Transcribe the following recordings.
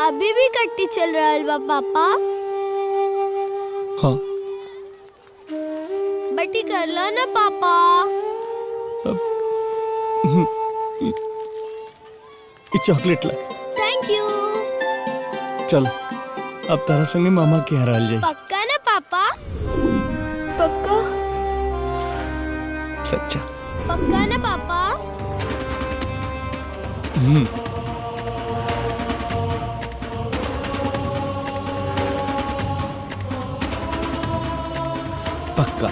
अभी भी कट्टी चल रहा बा पापा? हाँ। बटी कर लो ना पापा। ये चॉकलेट ला। Thank you. चल अब तारा संगे मामा के हराल जाए। पक्का ना पापा? पक्का? सच्चा? पक्का ना पापा? पक्का।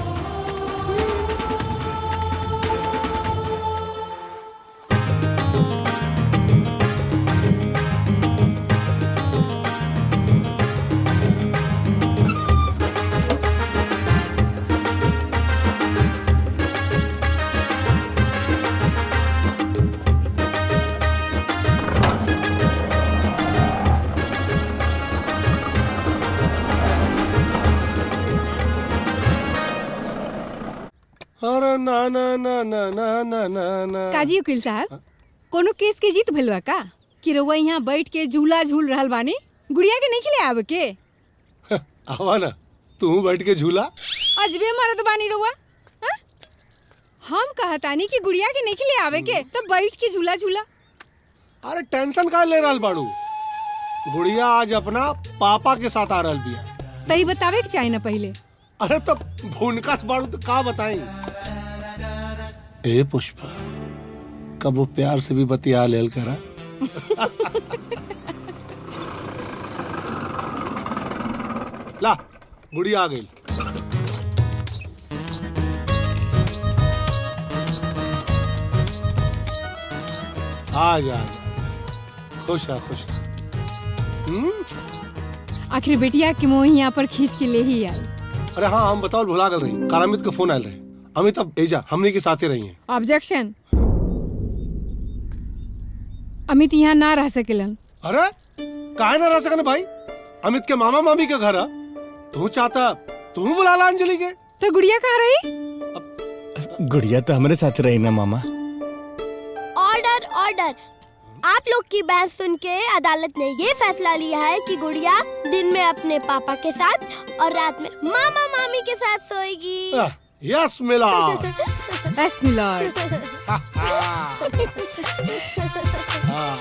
अरे ना ना ना ना ना ना ना ना। काजी वकील साहब, कोनो केस के जीत भइल बा का कि रउआ यहाँ बैठ के झूला झूल रहल बानी? गुड़िया के नहीं खिले आवे के? आवा ना तू बैठ के झूला। अजबे मरद बानी रउआ। हाँ? हम कहतानी कि गुड़िया के नहीं खिले आवे के तो बैठ के झूला झूला। अरे टेंशन का ले रहल बाड़ू? गुड़िया आज अपना पापा के साथ आ रहल बिया। तई बतावे के चाही ना पहले। अरे तब भूनका बाड़ू तो का बताई। ए पुष्पा, कब वो प्यार से भी बतिया लेल करा। ला गुड़िया आ गई। आ जा खुश है खुश। आखिर बेटिया के मोह यहाँ पर खींच के ले ही आए। अरे हाँ हम बताओ भुला कर रही। कारामित का फोन आयल रहे। अमित अब एजा हमने के साथ ही रही हैं। ऑब्जेक्शन। अमित यहाँ ना रह सकेलन। अरे काहे ना रह सकने भाई? अमित के मामा मामी का घर है। तू चाहता तू बुला ला अंजलि के। तो गुड़िया कहाँ रही? गुड़िया तो हमारे साथ रही ना मामा। Order order. आप लोग की बहस सुन के अदालत ने ये फैसला लिया है कि गुड़िया दिन में अपने पापा के साथ और रात में मामा मामी के साथ सोएगी। यस मिला। बस मिलॉर्ड। हाँ